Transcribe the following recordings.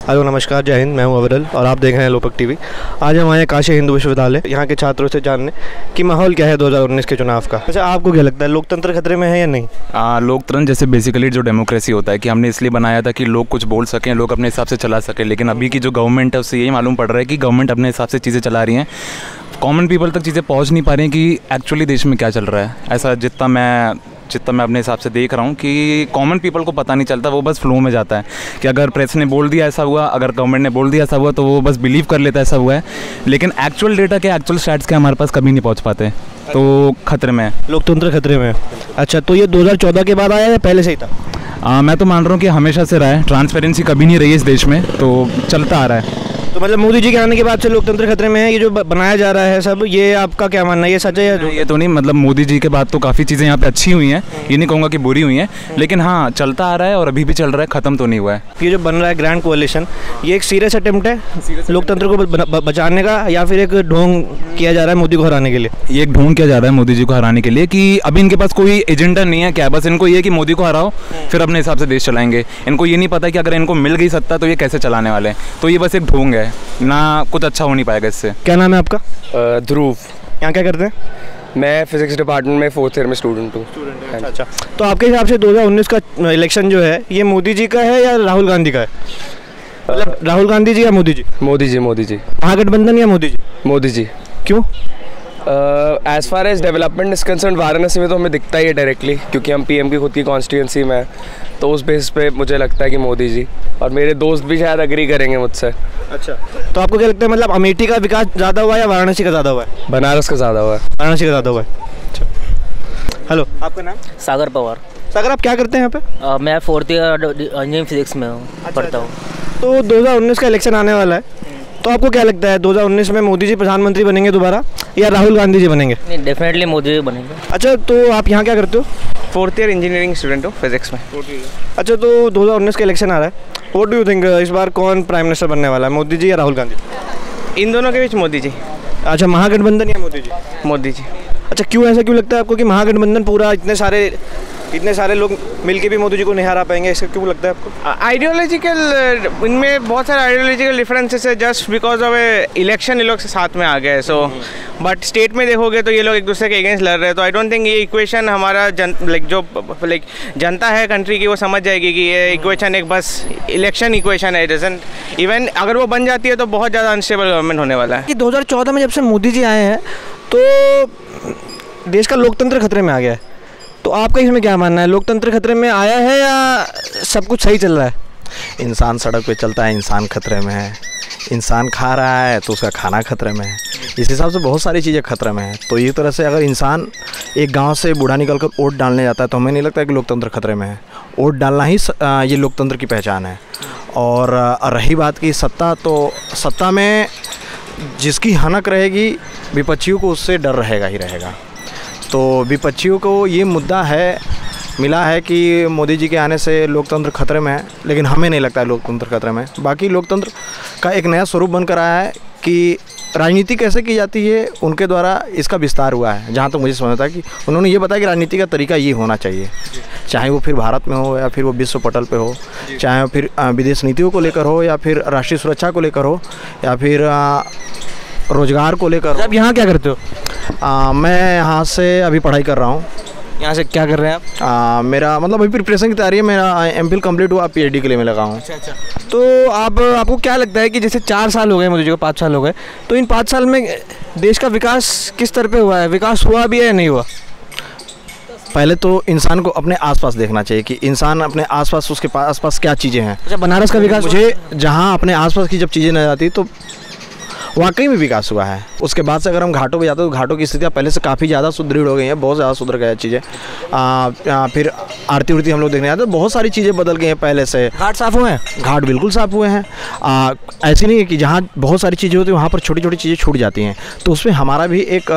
Hello नमस्कार, जय हिंद। मैं हूं अविरल और आप देख रहे हैं लोकपक टीवी। आज हम आए काशी हिंदू विश्वविद्यालय यहाँ के छात्रों से जानने कि माहौल क्या है 2019 के चुनाव का। अच्छा, आपको क्या लगता है लोकतंत्र खतरे में है या नहीं? लोकतंत्र जैसे बेसिकली जो डेमोक्रेसी होता है कि हमने इसलिए बनाया था कि लोग कुछ बोल सकें, लोग अपने हिसाब से चला सकें। लेकिन अभी की जो गवर्नमेंट है उससे यही मालूम पड़ रहा है कि गवर्नमेंट अपने हिसाब से चीज़ें चला रही हैं, कॉमन पीपल तक चीज़ें पहुँच नहीं पा रही हैं कि एक्चुअली देश में क्या चल रहा है। ऐसा जितना मैं अपने हिसाब से देख रहा हूँ कि कॉमन पीपल को पता नहीं चलता, वो बस फ्लो में जाता है कि अगर प्रेस ने बोल दिया ऐसा हुआ, अगर गवर्नमेंट ने बोल दिया ऐसा हुआ, तो वो बस बिलीव कर लेता है ऐसा हुआ है। लेकिन एक्चुअल डेटा के, एक्चुअल स्टैट्स के हमारे पास कभी नहीं पहुँच पाते, तो खतरे में है, लोकतंत्र खतरे में है। अच्छा, तो ये 2014 के बाद आया या पहले से ही था? मैं तो मान रहा हूँ कि हमेशा से रहा है। ट्रांसपेरेंसी कभी नहीं रही है इस देश में, तो चलता आ रहा है। तो मतलब मोदी जी के आने के बाद से लोकतंत्र खतरे में है। ये जो बनाया जा रहा है सब, ये आपका क्या मानना है, ये सच है या? ये तो नहीं, मतलब मोदी जी के बाद तो काफ़ी चीज़ें यहाँ पे अच्छी हुई हैं, ये नहीं कहूँगा कि बुरी हुई हैं, लेकिन हाँ चलता आ रहा है और अभी भी चल रहा है, ख़त्म तो नहीं हुआ है। ये जो बन रहा है ग्रैंड कोalition, ये एक सीरियस अटेम्प्ट है लोकतंत्र को बचाने का या फिर एक ढोंग किया जा रहा है मोदी को हराने के लिए? ये एक ढोंग किया जा रहा है मोदी जी को हराने के लिए कि अभी इनके पास कोई एजेंडा नहीं है क्या, बस इनको ये कि मोदी को हराओ फिर अपने हिसाब से देश चलाएंगे। इनको ये नहीं पता कि अगर इनको मिल गई सत्ता तो ये कैसे चलाने वाले हैं। तो ये बस एक ढोंग है ना, कुछ अच्छा हो नहीं पाएगा इससे। क्या नाम है आपका? ध्रुव। यहाँ क्या करते हैं? मैं फिजिक्स डिपार्टमेंट में 4th ईयर में स्टूडेंट हूँ। अच्छा, तो आपके हिसाब से 2019 का इलेक्शन जो है ये मोदी जी का है या राहुल गांधी का है? मतलब राहुल गांधी जी या मोदी जी? मोदी जी। महागठबंधन या मोदी जी? मोदी जी। क्यों? As far as development is concern Varanasi में तो हमें दिखता ही है डायरेक्टली, क्योंकि हम पीएम की खुद की कॉन्स्टिट्यूंसी में है, तो उस बेस पे मुझे लगता है कि मोदी जी, और मेरे दोस्त भी शायद अग्री करेंगे मुझसे। अच्छा, तो आपको क्या लगता है, मतलब अमेठी का विकास ज़्यादा हुआ है या वाराणसी का ज़्यादा हुआ है? बनारस का ज़्यादा हुआ है। वाराणसी का ज़्यादा हुआ है। अच्छा, हेलो, आपका नाम? सागर पवार। सागर, आप क्या करते हैं यहाँ पे? मैं 4th ईयर इंजीनियरिंग फिजिक्स में पढ़ता हूँ। तो 2019 का इलेक्शन आने वाला है, तो आपको क्या लगता है 2019 में मोदी जी प्रधानमंत्री बनेंगे दोबारा या राहुल गांधी जी बनेंगे? नहीं, डेफिनेटली मोदी जी बनेंगे। अच्छा, तो आप यहाँ क्या करते हो? 4th ईयर इंजीनियरिंग स्टूडेंट हूँ फिजिक्स में। अच्छा, तो 2019 का इलेक्शन आ रहा है, व्हाट डू यू थिंक इस बार कौन प्राइम मिनिस्टर बनने वाला है, मोदी जी या राहुल गांधी? इन दोनों के बीच मोदी जी। अच्छा, महागठबंधन या मोदी जी? मोदी जी। अच्छा, क्यों, ऐसा क्यों लगता है आपको कि महागठबंधन पूरा इतने सारे लोग मिलके भी मोदी जी को नहीं हरा पाएंगे, ऐसा क्यों लगता है आपको? आइडियोलॉजिकल, इनमें बहुत सारे आइडियोलॉजिकल डिफरेंसेस है, जस्ट बिकॉज ऑफ इलेक्शन ये लोग साथ में आ गए। सो बट स्टेट में देखोगे तो ये लोग एक दूसरे के अगेंस्ट लड़ रहे हैं, तो आई डोंट थिंक ये इक्वेशन हमारा जनता है कंट्री की, वो समझ जाएगी कि ये इक्वेशन एक बस इलेक्शन इक्वेशन है। डजंट इवन अगर वो बन जाती है तो बहुत ज़्यादा अनस्टेबल गवर्नमेंट होने वाला है। कि 2014 में जब से मोदी जी आए हैं तो देश का लोकतंत्र खतरे में आ गया है, तो आपका इसमें क्या मानना है, लोकतंत्र खतरे में आया है या सब कुछ सही चल रहा है? इंसान सड़क पे चलता है, इंसान खतरे में है। इंसान खा रहा है तो उसका खाना खतरे में है। इस हिसाब से बहुत सारी चीज़ें खतरे में है। तो ये तरह से अगर इंसान एक गांव से बूढ़ा निकलकर वोट डालने जाता है तो हमें नहीं लगता है कि लोकतंत्र खतरे में है। वोट डालना ही ये लोकतंत्र की पहचान है। और रही बात की सत्ता, तो सत्ता में जिसकी हनक रहेगी विपक्षियों को उससे डर रहेगा ही रहेगा। तो विपक्षियों को ये मुद्दा मिला है कि मोदी जी के आने से लोकतंत्र खतरे में है, लेकिन हमें नहीं लगता है लोकतंत्र खतरे में। बाकी लोकतंत्र का एक नया स्वरूप बनकर आया है कि राजनीति कैसे की जाती है, उनके द्वारा इसका विस्तार हुआ है। जहाँ तक मुझे समझता है कि उन्होंने ये बताया कि राजनीति का तरीका ये होना चाहिए, चाहे वो फिर भारत में हो या फिर वो विश्व पटल पे हो, चाहे वो फिर विदेश नीतियों को लेकर हो या फिर राष्ट्रीय सुरक्षा को लेकर हो या फिर रोजगार को लेकर। आप यहाँ क्या करते हो? मैं यहाँ से अभी पढ़ाई कर रहा हूँ। यहाँ से क्या कर रहे हैं आप? मेरा मतलब अभी प्रिपरेशन की तैयारी है, मेरा MPhil कंप्लीट हुआ, PhD के लिए मैं लगा हूँ। अच्छा, तो आपको क्या लगता है कि जैसे 4 साल हो गए मोदी जी को, 5 साल हो गए, तो इन 5 साल में देश का विकास किस तरह पे हुआ है, विकास हुआ भी है या नहीं हुआ? पहले तो इंसान को अपने आसपास देखना चाहिए कि इंसान अपने आसपास, उसके आसपास क्या चीज़ें हैं। अच्छा, बनारस का विकास, मुझे जहाँ अपने आसपास की जब चीज़ें नजर आती तो वाकई में विकास हुआ है। उसके बाद से अगर हम घाटों पे जाते हैं तो घाटों की स्थितियाँ पहले से काफ़ी ज़्यादा सुदृढ़ हो गई हैं, बहुत ज़्यादा सुधर गई चीज़ें। फिर आरती उरती हम लोग देखने जाते हैं, बहुत सारी चीज़ें बदल गई हैं पहले से। घाट साफ़ हुए हैं? घाट बिल्कुल साफ़ हुए हैं। ऐसी नहीं है कि जहाँ बहुत सारी चीज़ें होती हैं वहाँ पर छोटी छोटी चीज़ें छूट जाती हैं, तो उसमें हमारा भी एक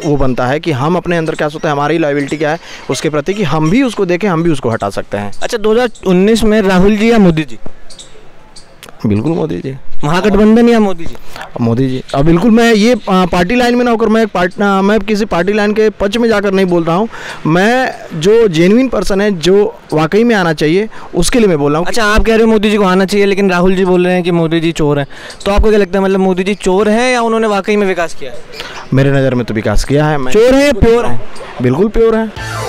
वो बनता है कि हम अपने अंदर क्या सोचते हैं, हमारी लायबिलिटी क्या है उसके प्रति, कि हम भी उसको देखें, हम भी उसको हटा सकते हैं। अच्छा, 2019 में राहुल जी या मोदी जी? बिल्कुल मोदी जी। महागठबंधन या मोदी जी? मोदी जी। अब बिल्कुल मैं ये पार्टी लाइन में ना होकर मैं किसी पार्टी लाइन के पक्ष में जाकर नहीं बोल रहा हूँ। मैं जो जेन्युइन पर्सन है, जो वाकई में आना चाहिए, उसके लिए मैं बोल रहा हूँ। अच्छा, आप कह रहे हो मोदी जी को आना चाहिए, लेकिन राहुल जी बोल रहे हैं कि मोदी जी चोर हैं। तो आपको क्या लगता है, मतलब मोदी जी चोर हैं या उन्होंने वाकई में विकास किया है? मेरे नज़र में तो विकास किया है। चोर है या प्योर है? बिल्कुल प्योर है।